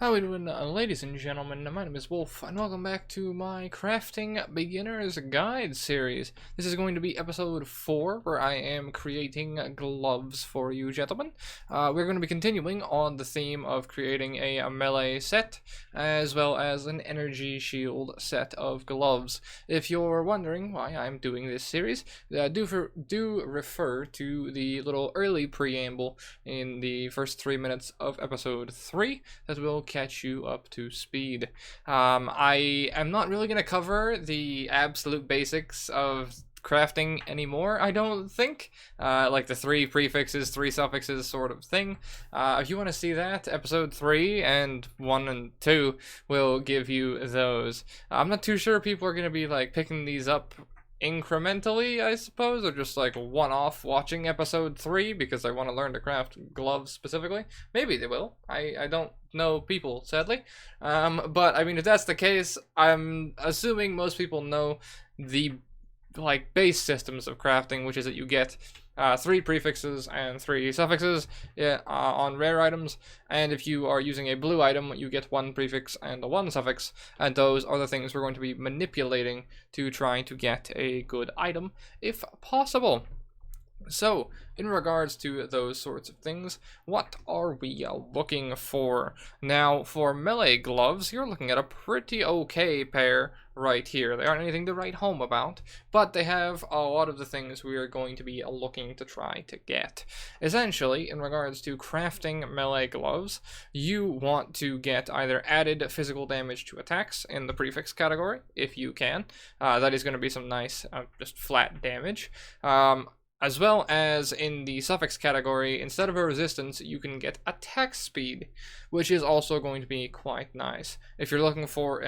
How we doing, ladies and gentlemen? My name is Wolf, and welcome back to my Crafting Beginner's Guide series. This is going to be episode 4, where I am creating gloves for you gentlemen. We're going to be continuing on the theme of creating a melee set, as well as an energy shield set of gloves. If you're wondering why I'm doing this series, do refer to the little early preamble in the first 3 minutes of episode 3 that will catch you up to speed. I am not really going to cover the absolute basics of crafting anymore, I don't think. Like the 3 prefixes, 3 suffixes sort of thing. If you want to see that, episode 3 and 1 and 2 will give you those. I'm not too sure people are going to be like picking these up incrementally, I suppose, or just like one-off watching episode 3 because I want to learn to craft gloves specifically. Maybe they will. I don't know people, sadly. But I mean, if that's the case, I'm assuming most people know the like base systems of crafting, which is that you get 3 prefixes and 3 suffixes on rare items, and if you are using a blue item, you get 1 prefix and 1 suffix, and those are the things we're going to be manipulating to try to get a good item, if possible. So, in regards to those sorts of things, what are we looking for? Now, for melee gloves, you're looking at a pretty okay pair right here. They aren't anything to write home about, but they have a lot of the things we are going to be looking to try to get. Essentially, in regards to crafting melee gloves, you want to get either added physical damage to attacks in the prefix category, if you can. That is going to be some nice, just flat damage. As well as in the suffix category, instead of a resistance, you can get attack speed, which is also going to be quite nice. If you're looking for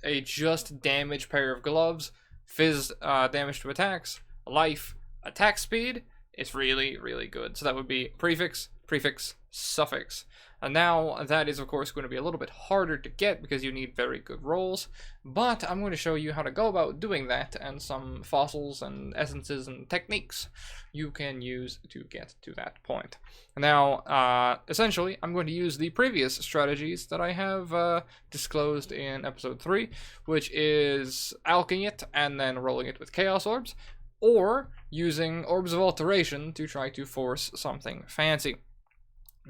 a just damage pair of gloves, fizz damage to attacks, life, attack speed, it's really, really good. So that would be prefix, prefix, suffix. And now that is of course going to be a little bit harder to get because you need very good rolls, but I'm going to show you how to go about doing that and some fossils and essences and techniques you can use to get to that point. Now, essentially, I'm going to use the previous strategies that I have disclosed in episode 3, which is alching it and then rolling it with chaos orbs, or using orbs of alteration to try to force something fancy,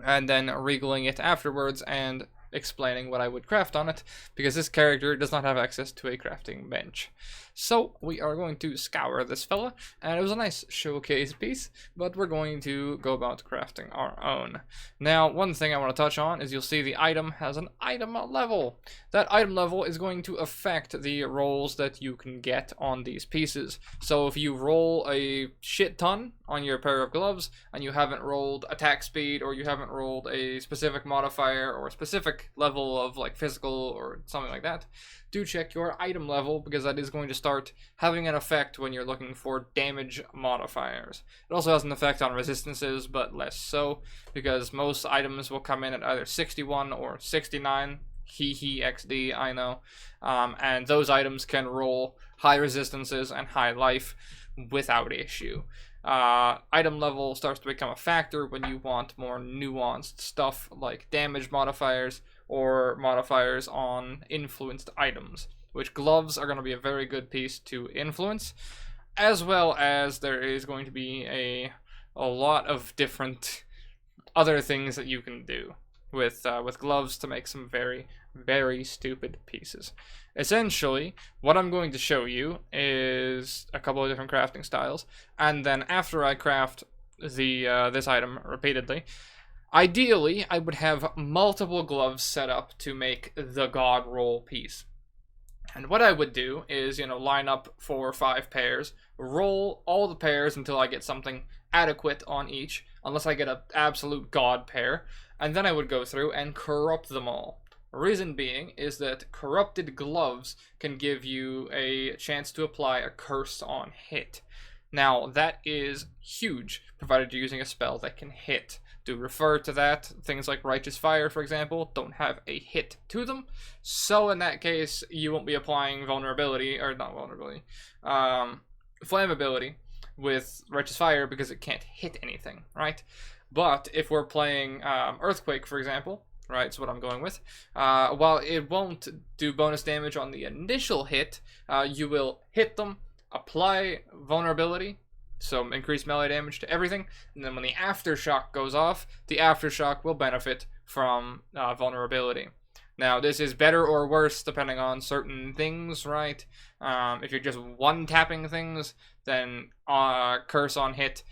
and then regaling it afterwards and explaining what I would craft on it, because this character does not have access to a crafting bench. So we are going to scour this fella, and it was a nice showcase piece, but we're going to go about crafting our own. Now, one thing I want to touch on is you'll see the item has an item level. That item level is going to affect the rolls that you can get on these pieces. So if you roll a shit ton on your pair of gloves and you haven't rolled attack speed, or you haven't rolled a specific modifier or a specific level of like physical or something like that, do check your item level, because that is going to start having an effect when you're looking for damage modifiers. It also has an effect on resistances, but less so, because most items will come in at either 61 or 69. Hee XD, I know. And those items can roll high resistances and high life without issue. Item level starts to become a factor when you want more nuanced stuff like damage modifiers or modifiers on influenced items, which gloves are going to be a very good piece to influence, as well as there is going to be a lot of different other things that you can do with gloves to make some very, very stupid pieces. Essentially, what I'm going to show you is a couple of different crafting styles, and then after I craft this item repeatedly, ideally I would have multiple gloves set up to make the god roll piece. And what I would do is, line up 4 or 5 pairs, roll all the pairs until I get something adequate on each, unless I get an absolute god pair, and then I would go through and corrupt them all. Reason being is that corrupted gloves can give you a chance to apply a curse on hit. Now, that is huge, provided you're using a spell that can hit. Do refer to that. Things like Righteous Fire, for example, don't have a hit to them. So in that case, you won't be applying vulnerability, or not vulnerability, flammability with Righteous Fire because it can't hit anything, right? But if we're playing Earthquake, for example, right? It's what I'm going with. While it won't do bonus damage on the initial hit, you will hit them, apply vulnerability, so increase melee damage to everything, and then when the aftershock goes off, the aftershock will benefit from vulnerability. Now, this is better or worse depending on certain things, right? If you're just one-tapping things, then Curse on hit,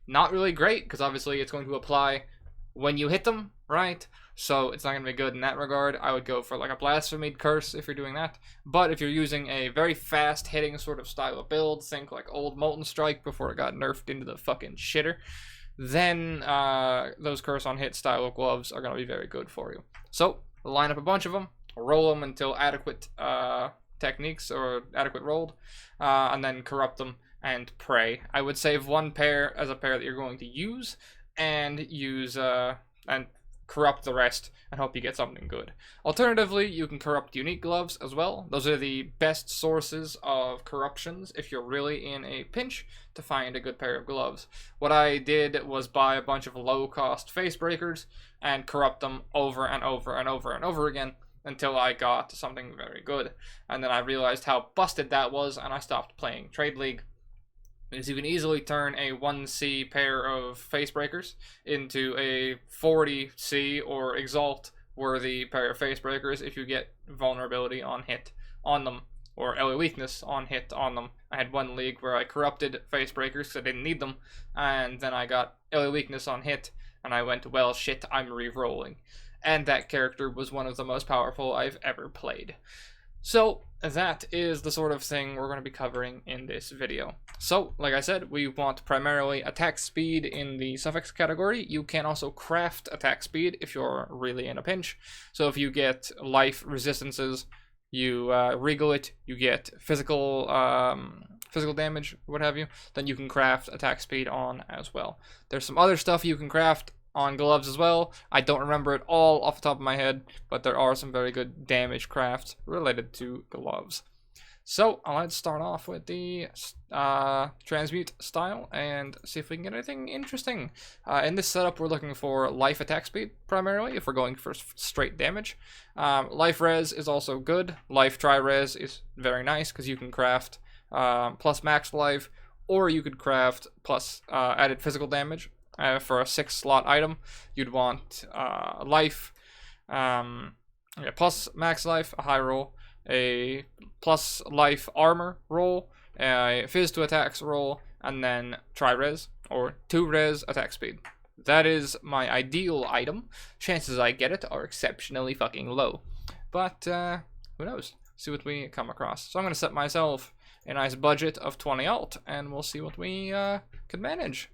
not really great, because obviously it's going to apply when you hit them, right? So it's not going to be good in that regard. I would go for like a Blasphemy Curse if you're doing that. But if you're using a very fast-hitting sort of style of build, think like old Molten Strike before it got nerfed into the fucking shitter, then those Curse on hit style of gloves are going to be very good for you. So line up a bunch of them, roll them until adequate techniques or adequate rolled, and then corrupt them and pray. I would save one pair as a pair that you're going to use, and use and corrupt the rest and hope you get something good. Alternatively, you can corrupt unique gloves as well. Those are the best sources of corruptions if you're really in a pinch to find a good pair of gloves. What I did was buy a bunch of low-cost face breakers and corrupt them over and over and over and over again until I got something very good. And then I realized how busted that was, and I stopped playing Trade League. Because you can easily turn a 1C pair of face breakers into a 40C or Exalt worthy pair of face breakers if you get vulnerability on hit on them, or LA weakness on hit on them. I had one league where I corrupted face breakers because I didn't need them, and then I got LA weakness on hit, and I went, well shit, I'm re-rolling. And that character was one of the most powerful I've ever played. So that is the sort of thing we're going to be covering in this video. So, like I said, we want primarily attack speed in the suffix category. You can also craft attack speed if you're really in a pinch. So if you get life resistances, you regal it, you get physical damage, what have you, then you can craft attack speed on as well. There's some other stuff you can craft on gloves as well. I don't remember it all off the top of my head, but there are some very good damage crafts related to gloves. So let's start off with the transmute style and see if we can get anything interesting. In this setup, we're looking for life attack speed primarily if we're going for straight damage. Life res is also good. Life tri res is very nice because you can craft plus max life, or you could craft plus added physical damage. For a 6-slot item, you'd want life, plus max life, a high roll, a plus life armor roll, a fizz to attacks roll, and then tri-res, or 2-res attack speed. That is my ideal item. Chances I get it are exceptionally fucking low. But, who knows? See what we come across. So I'm going to set myself a nice budget of 20 alt, and we'll see what we can manage.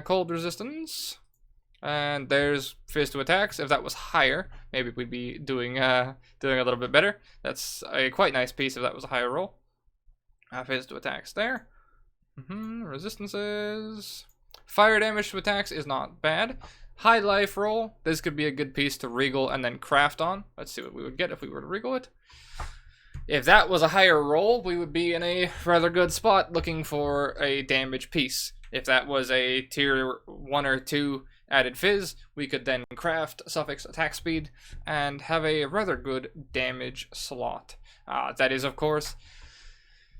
Cold resistance, and there's fizz to attacks. If that was higher, maybe we'd be doing a little bit better. That's a quite nice piece if that was a higher roll. Fizz to attacks there. Resistances. Fire damage to attacks is not bad. High life roll. This could be a good piece to regal and then craft on. Let's see what we would get if we were to regal it. If that was a higher roll, we would be in a rather good spot looking for a damage piece. If that was a tier 1 or 2 added fizz, we could then craft suffix attack speed and have a rather good damage slot. That is, of course,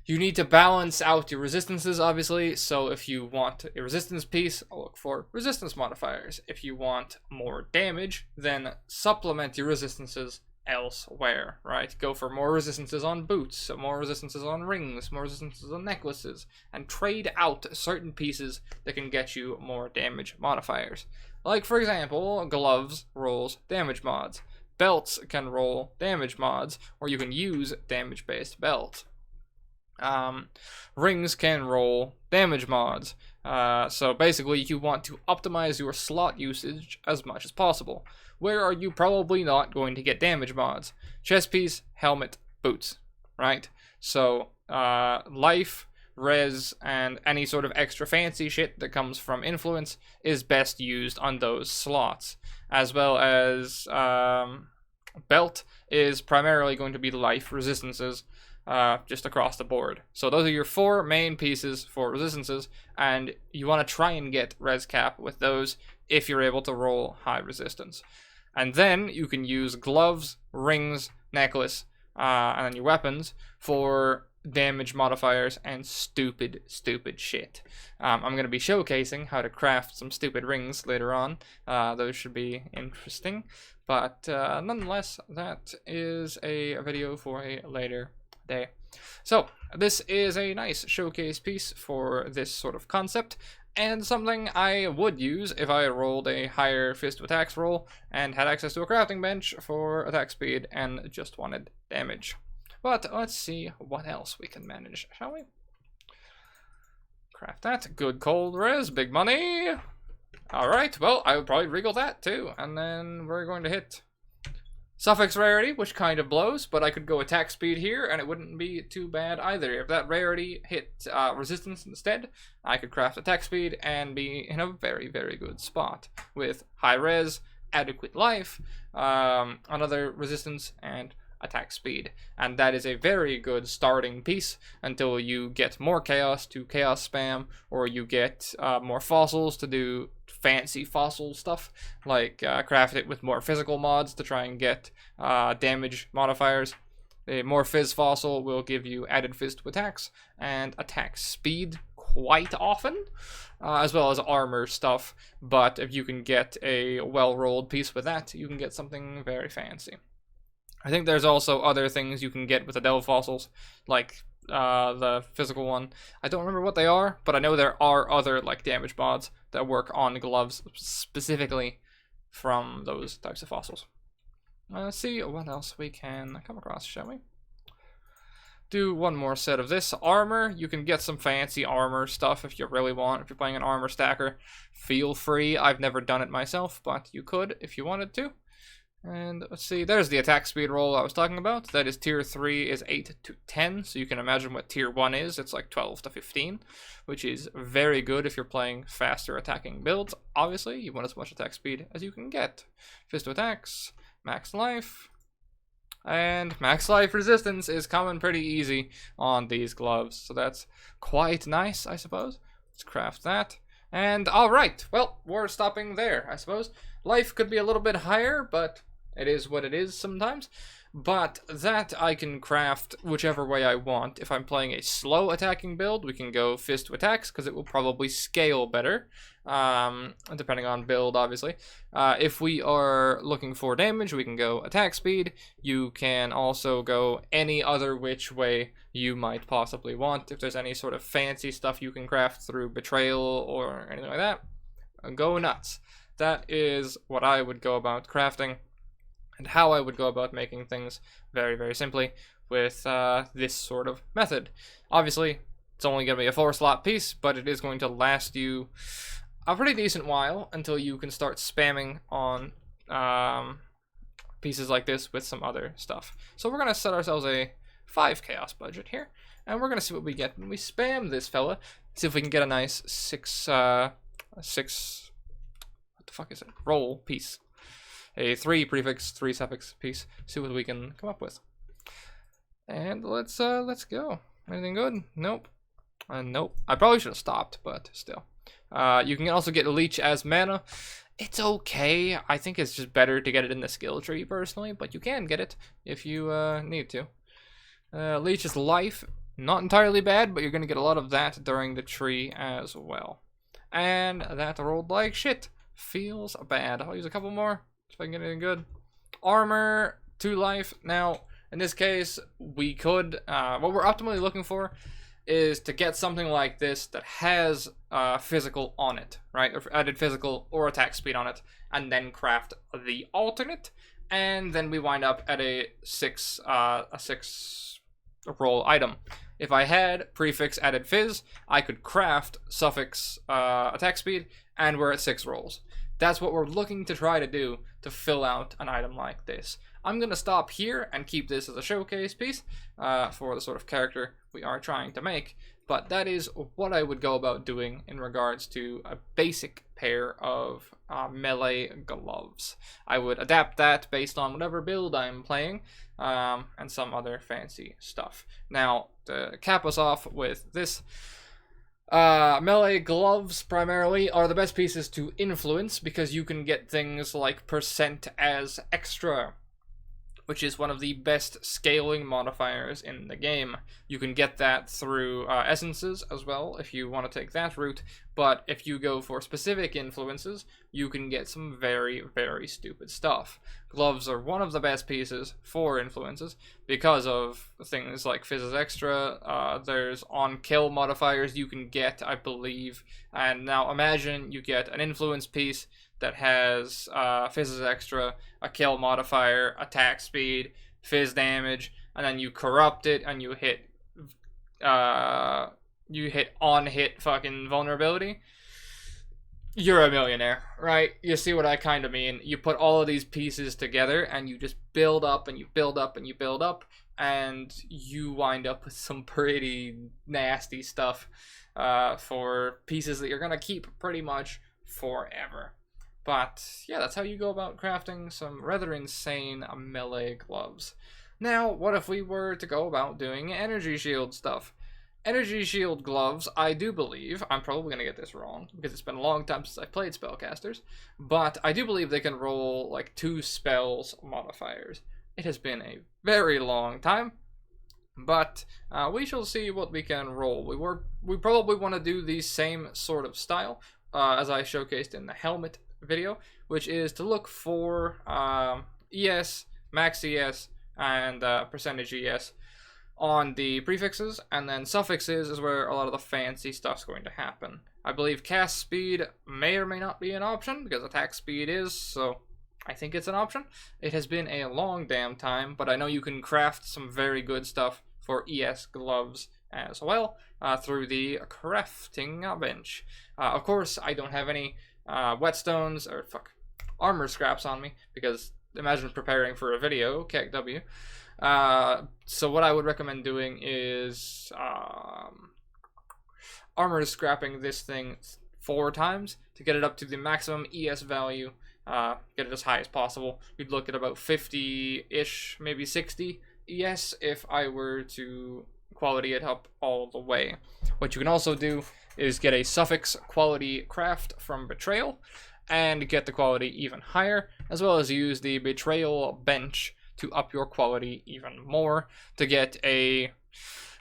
you need to balance out your resistances, obviously. So if you want a resistance piece, I'll look for resistance modifiers. If you want more damage, then supplement your resistances elsewhere, right? Go for more resistances on boots, more resistances on rings, more resistances on necklaces, and trade out certain pieces that can get you more damage modifiers. Like, for example, gloves rolls damage mods. Belts can roll damage mods, or you can use damage-based belts. Rings can roll damage mods. So basically, you want to optimize your slot usage as much as possible. Where are you probably not going to get damage mods? Chest piece, helmet, boots, right? So, life, res, and any sort of extra fancy shit that comes from influence is best used on those slots. As well as, belt is primarily going to be life resistances, just across the board. So those are your 4 main pieces for resistances, and you want to try and get res cap with those if you're able to roll high resistance. And then you can use gloves, rings, necklace, and then your weapons for damage modifiers and stupid shit. I'm going to be showcasing how to craft some stupid rings later on. Those should be interesting. But nonetheless, that is a video for a later day. So this is a nice showcase piece for this sort of concept, and something I would use if I rolled a higher fist to attacks roll and had access to a crafting bench for attack speed and just wanted damage. But let's see what else we can manage, shall we? Craft that. Good cold res, big money. Alright, well, I would probably regal that too, and then we're going to hit suffix rarity, which kind of blows, but I could go attack speed here, and it wouldn't be too bad either. If that rarity hit resistance instead, I could craft attack speed and be in a very, very good spot with high res, adequate life, another resistance, and attack speed. And that is a very good starting piece until you get more chaos to chaos spam, or you get more fossils to do fancy fossil stuff, like craft it with more physical mods to try and get damage modifiers. A more fizz fossil will give you added fizz to attacks and attack speed quite often, as well as armor stuff. But if you can get a well-rolled piece with that, you can get something very fancy. I think there's also other things you can get with the Delve fossils, like the physical one. I don't remember what they are, but I know there are other like damage mods that work on gloves specifically from those types of fossils. Let's see what else we can come across, shall we? Do one more set of this. Armor. You can get some fancy armor stuff if you really want. If you're playing an armor stacker, feel free. I've never done it myself, but you could if you wanted to. And let's see, there's the attack speed roll I was talking about. That is tier 3 is 8 to 10, so you can imagine what tier 1 is. It's like 12 to 15, which is very good if you're playing faster attacking builds. Obviously, you want as much attack speed as you can get. Fist to attacks, max life, and max life resistance is coming pretty easy on these gloves, so that's quite nice, I suppose. Let's craft that. And alright, well, we're stopping there, I suppose. Life could be a little bit higher, but it is what it is sometimes. But that I can craft whichever way I want. If I'm playing a slow attacking build, we can go fist to attacks, because it will probably scale better, depending on build, obviously. If we are looking for damage, we can go attack speed. You can also go any other which way you might possibly want. If there's any sort of fancy stuff you can craft through betrayal or anything like that, go nuts. That is what I would go about crafting, and how I would go about making things very, very simply with this sort of method. Obviously, it's only going to be a 4-slot piece, but it is going to last you a pretty decent while until you can start spamming on pieces like this with some other stuff. So we're going to set ourselves a 5 chaos budget here, and we're going to see what we get when we spam this fella. See if we can get a nice 6 what the fuck is it? Roll piece. A 3 prefix, 3 suffix piece. See what we can come up with. And let's go. Anything good? Nope. Nope. I probably should have stopped, but still. You can also get Leech as mana. It's okay. I think it's just better to get it in the skill tree personally, but you can get it if you need to. Leech is life. Not entirely bad, but you're going to get a lot of that during the tree as well. And that rolled like shit. Feels bad. I'll use a couple more if I can get anything good. Armor, 2 life. Now, in this case, we could, what we're optimally looking for is to get something like this that has physical on it, right? Or added physical or attack speed on it, and then craft the alternate, and then we wind up at a 6 roll item. If I had prefix added fizz, I could craft suffix attack speed, and we're at 6 rolls. That's what we're looking to try to do to fill out an item like this. I'm going to stop here and keep this as a showcase piece for the sort of character we are trying to make. But that is what I would go about doing in regards to a basic pair of melee gloves. I would adapt that based on whatever build I'm playing and some other fancy stuff. Now, to cap us off with this, Melee gloves, primarily, are the best pieces to influence, because you can get things like percent as extra, which is one of the best scaling modifiers in the game. You can get that through essences as well, if you want to take that route, but if you go for specific influences, you can get some very, very stupid stuff. Gloves are one of the best pieces for influences, because of things like Fizz's Extra. There's on-kill modifiers you can get, I believe, and now imagine you get an influence piece that has Fizz's Extra, a kill modifier, attack speed, Fizz damage, and then you corrupt it and you hit on-hit fucking vulnerability. You're a millionaire, right? You see what I kind of mean. You put all of these pieces together and you just build up and you build up and you build up, and you wind up with some pretty nasty stuff for pieces that you're going to keep pretty much forever. But yeah, that's how you go about crafting some rather insane melee gloves. Now, what if we were to go about doing energy shield stuff? Energy shield gloves, I do believe, I'm probably going to get this wrong, because it's been a long time since I played spellcasters, but I do believe they can roll like 2 spells modifiers. It has been a very long time, but we shall see what we can roll. We probably want to do the same sort of style as I showcased in the helmet video, which is to look for ES, max ES, and percentage ES on the prefixes, and then suffixes is where a lot of the fancy stuff's going to happen. I believe cast speed may or may not be an option, because attack speed is, so I think it's an option. It has been a long damn time, but I know you can craft some very good stuff for ES gloves as well through the crafting bench. Of course, I don't have any whetstones or armor scraps on me, because imagine preparing for a video, KW. So what I would recommend doing is armor scrapping this thing 4 times to get it up to the maximum ES value, get it as high as possible. You'd look at about 50-ish, maybe 60 ES if I were to quality it up all the way. What you can also do is get a suffix quality craft from Betrayal and get the quality even higher, as well as use the Betrayal bench to up your quality even more to get a,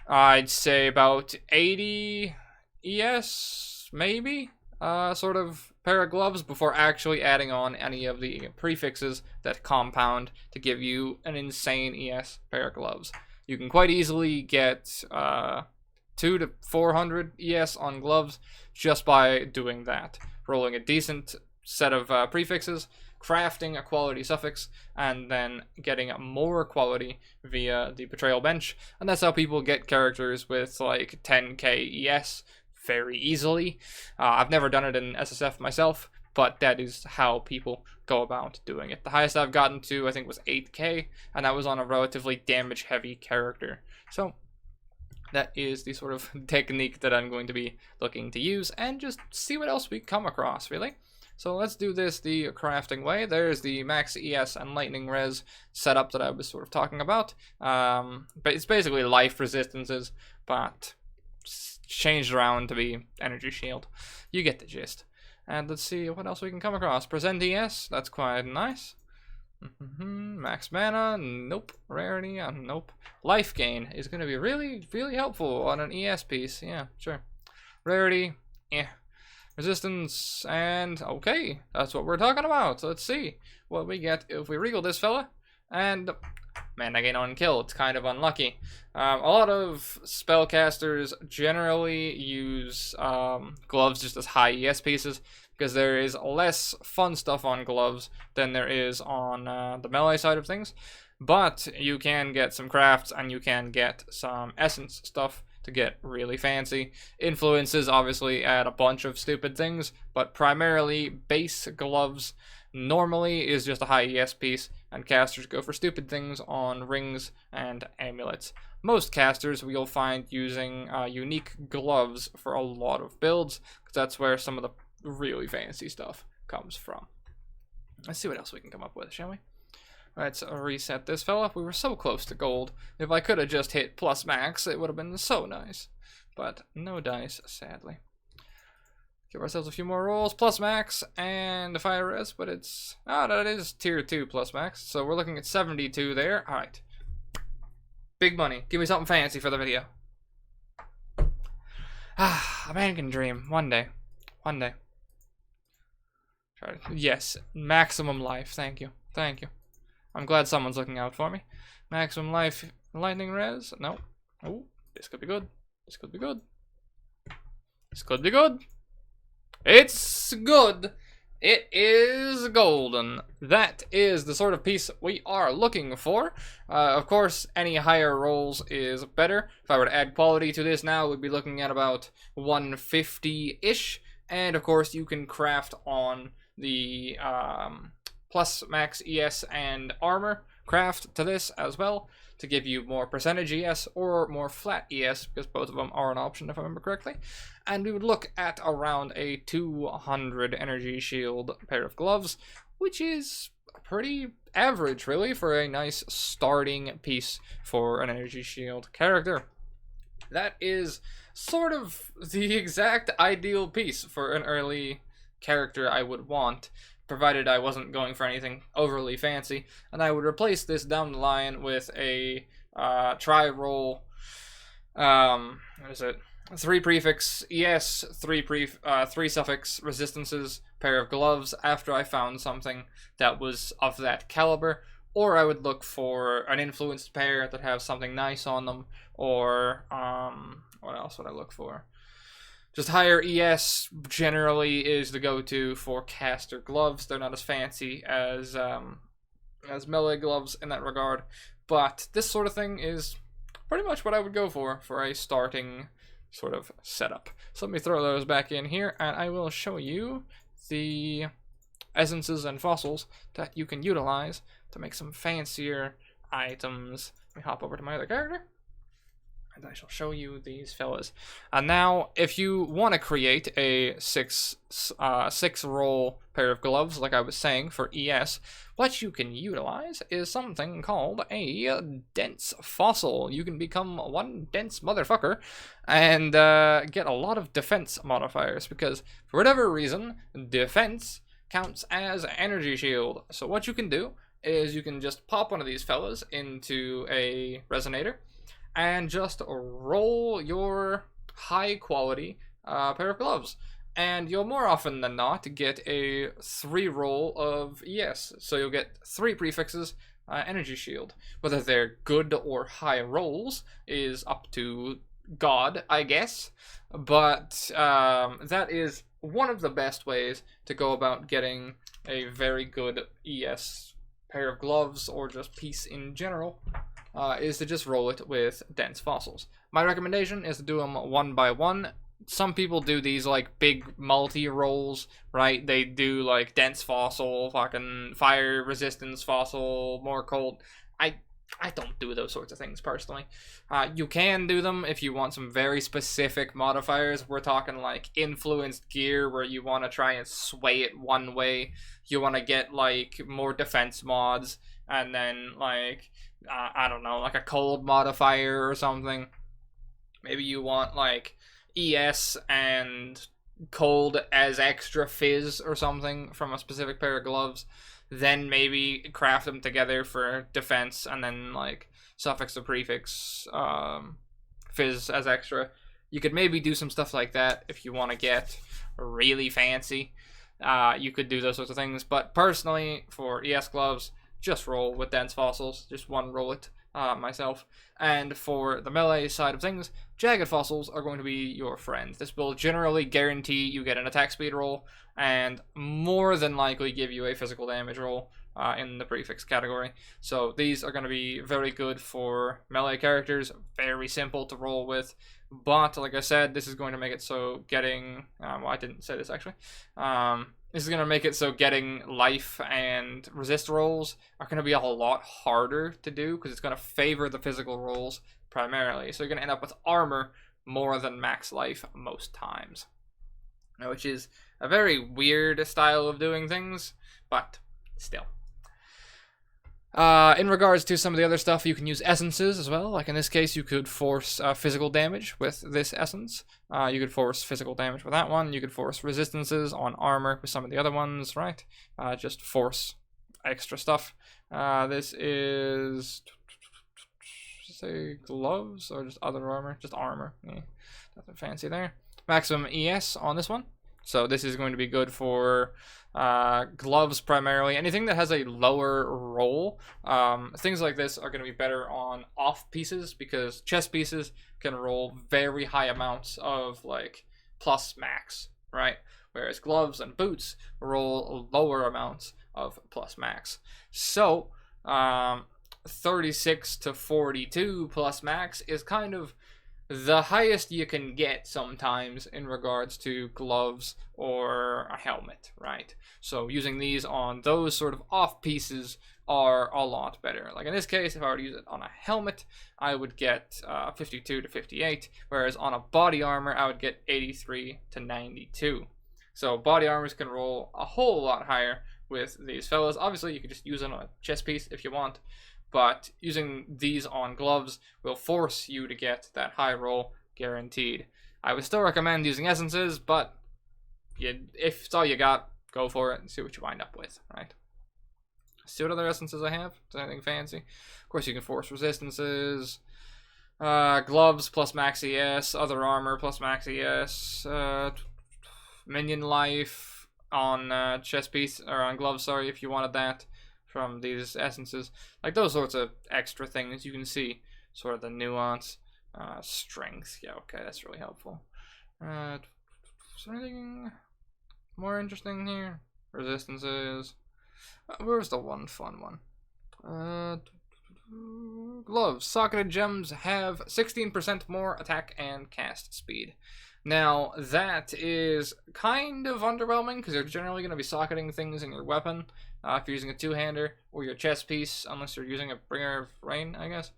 I'd say about 80 ES, maybe, sort of pair of gloves before actually adding on any of the prefixes that compound to give you an insane ES pair of gloves. You can quite easily get 200 to 400 ES on gloves just by doing that. Rolling a decent set of prefixes, crafting a quality suffix, and then getting more quality via the Betrayal bench. And that's how people get characters with like 10k ES very easily. I've never done it in SSF myself, but that is how people go about doing it. The highest I've gotten to, I think, was 8k, and that was on a relatively damage-heavy character. So that is the sort of technique that I'm going to be looking to use, and just see what else we come across, really. So let's do this the crafting way. There's the max ES and lightning res setup that I was sort of talking about. But it's basically life resistances, but changed around to be energy shield. You get the gist. And let's see what else we can come across. Present ES, that's quite nice. Max mana, nope. Rarity, nope. Life gain is going to be really, really helpful on an ES piece. Yeah, sure. Rarity, yeah. Resistance, and okay, that's what we're talking about. So let's see what we get if we regal this fella. And mana gain on kill, it's kind of unlucky. A lot of spellcasters generally use gloves just as high ES pieces, because there is less fun stuff on gloves than there is on the melee side of things. But you can get some crafts, and you can get some essence stuff to get really fancy. Influences obviously add a bunch of stupid things, but primarily base gloves normally is just a high ES piece, and casters go for stupid things on rings and amulets. Most casters you'll find using unique gloves for a lot of builds, because that's where some of the really fancy stuff comes from. Let's see what else we can come up with, shall we? Let's reset this fella. We were so close to gold. If I could have just hit plus max, it would have been so nice. but no dice, sadly. Give ourselves a few more rolls, plus max, and fire res, but it's... Oh, that is tier 2 plus max, so we're looking at 72 there. Alright. Big money. Give me something fancy for the video. Ah, a man can dream. One day. One day. Yes, maximum life. Thank you. Thank you. I'm glad someone's looking out for me. Maximum life. Lightning res? No. Oh, this could be good. This could be good. This could be good. It's good. It is golden. That is the sort of piece we are looking for. Of course, any higher rolls is better. If I were to add quality to this now, we'd be looking at about 150-ish. And of course, you can craft on the plus max ES and armor craft to this as well to give you more percentage ES or more flat ES, because both of them are an option if I remember correctly. And we would look at around a 200 energy shield pair of gloves, which is pretty average really for a nice starting piece for an energy shield character. That is sort of the exact ideal piece for an early character I would want, provided I wasn't going for anything overly fancy, and I would replace this down the line with a tri-roll, what is it, 3 prefix ES, 3 suffix resistances pair of gloves after I found something that was of that caliber, or I would look for an influenced pair that have something nice on them, or what else would I look for? Just higher ES generally is the go-to for caster gloves. They're not as fancy as melee gloves in that regard, but this sort of thing is pretty much what I would go for a starting sort of setup. So let me throw those back in here, and I will show you the essences and fossils that you can utilize to make some fancier items. Let me hop over to my other character, and I shall show you these fellas. And now, if you want to create a 6 roll pair of gloves, like I was saying, for ES, what you can utilize is something called a dense fossil. You can become one dense motherfucker and get a lot of defense modifiers, because for whatever reason, defense counts as energy shield. So what you can do is you can just pop one of these fellas into a resonator and just roll your high quality pair of gloves, and you'll more often than not get a 3 roll of ES. So you'll get 3 prefixes energy shield. Whether they're good or high rolls is up to God, I guess, but that is one of the best ways to go about getting a very good ES pair of gloves, or just piece in general, is to just roll it with dense fossils. My recommendation is to do them one by one. Some people do these like big multi-rolls, right? They do like dense fossil, fucking fire resistance fossil, more cold. I don't do those sorts of things personally. You can do them if you want some very specific modifiers. We're talking like influenced gear where you want to try and sway it one way. You want to get like more defense mods, and then like I don't know, like a cold modifier or something. Maybe you want like ES and cold as extra fizz or something from a specific pair of gloves. Then maybe craft them together for defense, and then like suffix or prefix fizz as extra. You could maybe do some stuff like that if you want to get really fancy. You could do those sorts of things, but personally for ES gloves, just roll with dense fossils. Just one roll it myself. And for the melee side of things, jagged fossils are going to be your friend. This will generally guarantee you get an attack speed roll, and more than likely give you a physical damage roll in the prefix category. So these are going to be very good for melee characters, very simple to roll with. But like I said, this is going to make it so getting well, I didn't say this actually. This is going to make it so getting life and resist rolls are going to be a lot harder to do, because it's going to favor the physical rolls primarily. So you're going to end up with armor more than max life most times, which is a very weird style of doing things, but still. In regards to some of the other stuff, you can use essences as well. Like in this case, you could force physical damage with this essence. You could force physical damage with that one. You could force resistances on armor with some of the other ones, right? Just force extra stuff. This is, say, gloves or just other armor? Just armor. Yeah, nothing fancy there. Maximum ES on this one. So this is going to be good for gloves primarily. Anything that has a lower roll, things like this are going to be better on off pieces, because chest pieces can roll very high amounts of like plus max, right? Whereas gloves and boots roll lower amounts of plus max. So 36 to 42 plus max is kind of the highest you can get sometimes in regards to gloves or a helmet, right? So using these on those sort of off pieces are a lot better. Like in this case, if I were to use it on a helmet, I would get 52 to 58, whereas on a body armor, I would get 83 to 92. So body armors can roll a whole lot higher with these fellas. Obviously, you could just use it on a chest piece if you want, but using these on gloves will force you to get that high roll guaranteed. I would still recommend using essences, but if it's all you got, go for it and see what you wind up with, right? See what other essences I have. Is there anything fancy? Of course, you can force resistances, gloves plus max ES, other armor plus max ES, minion life on chest piece, or on gloves, sorry, if you wanted that from these essences. Like those sorts of extra things, you can see sort of the nuance. Strength, yeah, okay, that's really helpful. Is there anything more interesting here? Resistances. Where's the one fun one? Gloves. Socketed gems have 16% more attack and cast speed. Now, that is kind of underwhelming, because you're generally going to be socketing things in your weapon if you're using a two-hander or your chest piece, unless you're using a Bringer of Rain, I guess.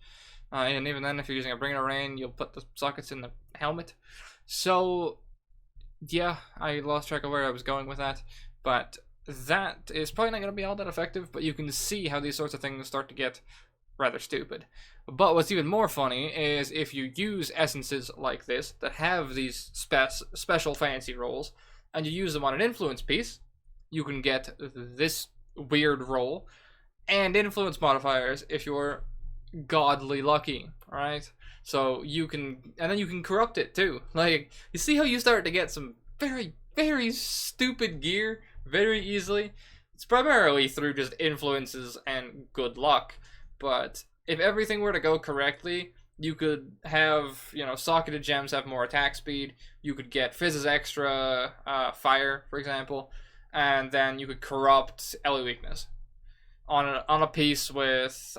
And even then, if you're using a Bringer of Rain, you'll put the sockets in the helmet. So, yeah, I lost track of where I was going with that, but that is probably not going to be all that effective, but you can see how these sorts of things start to get rather stupid. But what's even more funny is if you use essences like this that have these special fancy rolls, and you use them on an influence piece, you can get this weird roll and influence modifiers if you're godly lucky, right? So you can, and then you can corrupt it too. Like, you see how you start to get some very, very stupid gear very easily? It's primarily through just influences and good luck, but if everything were to go correctly, you could have, socketed gems have more attack speed, you could get Fizz's extra fire, for example, and then you could corrupt Ellie weakness on a piece with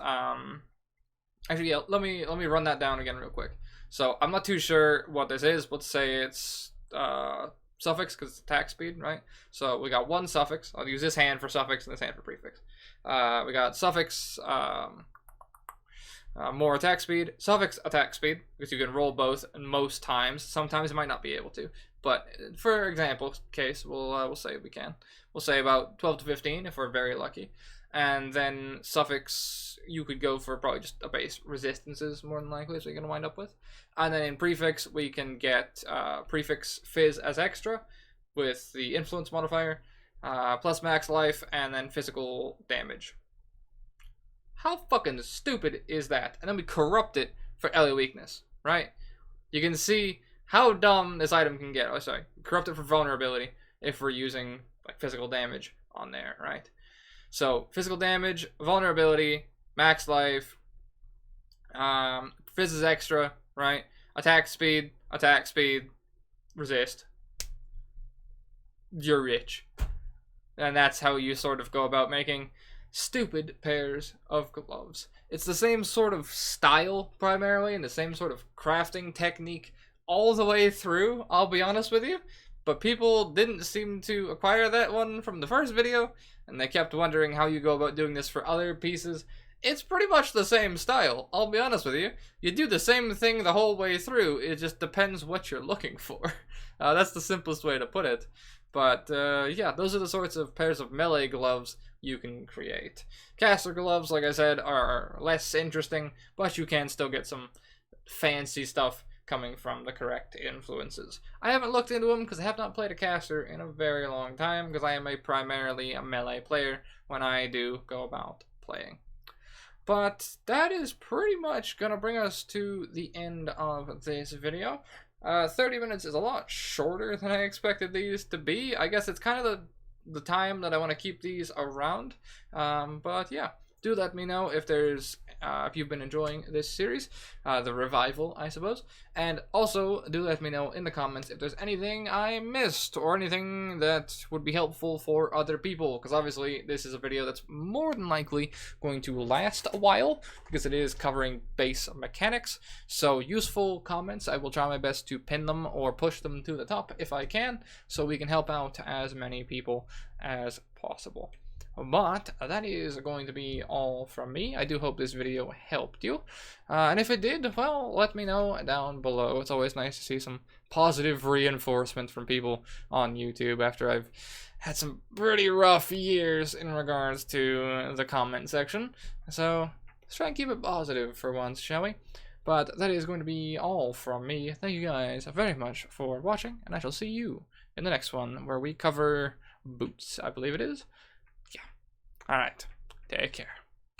actually, yeah, let me run that down again real quick. So I'm not too sure what this is. Let's say it's suffix, because it's attack speed, right? So we got one suffix. I'll use this hand for suffix and this hand for prefix. We got suffix, more attack speed, suffix attack speed, because you can roll both most times. Sometimes you might not be able to, but for example case, we'll say we can. We'll say about 12 to 15 if we're very lucky. And then suffix, you could go for probably just a base resistances more than likely, so you're going to wind up with. And then in prefix, we can get prefix Fizz as extra with the influence modifier, plus max life, and then physical damage. How fucking stupid is that? And then we corrupt it for Ellie weakness, right? You can see how dumb this item can get. Oh, sorry. Corrupt it for vulnerability if we're using like physical damage on there, right? So, physical damage, vulnerability, max life, Fizz is extra, right? Attack speed, resist. You're rich. And that's how you sort of go about making stupid pairs of gloves. It's the same sort of style, primarily, and the same sort of crafting technique all the way through, I'll be honest with you. But people didn't seem to acquire that one from the first video, and they kept wondering how you go about doing this for other pieces. It's pretty much the same style, I'll be honest with you. You do the same thing the whole way through, it just depends what you're looking for. That's the simplest way to put it. But yeah, those are the sorts of pairs of melee gloves you can create. Caster gloves, like I said, are less interesting, but you can still get some fancy stuff coming from the correct influences. I haven't looked into them because I have not played a caster in a very long time, because I am primarily a melee player when I do go about playing. But that is pretty much gonna bring us to the end of this video. 30 minutes is a lot shorter than I expected these to be. I guess it's kind of the time that I want to keep these around. But yeah, do let me know if there's if you've been enjoying this series, the revival, I suppose. And also, do let me know in the comments if there's anything I missed or anything that would be helpful for other people. Because obviously, this is a video that's more than likely going to last a while, because it is covering base mechanics. So useful comments, I will try my best to pin them or push them to the top if I can, so we can help out as many people as possible. But that is going to be all from me. I do hope this video helped you. And if it did, well, let me know down below. It's always nice to see some positive reinforcement from people on YouTube after I've had some pretty rough years in regards to the comment section. So let's try and keep it positive for once, shall we? But that is going to be all from me. Thank you guys very much for watching, and I shall see you in the next one, where we cover boots, I believe it is. Alright, take care.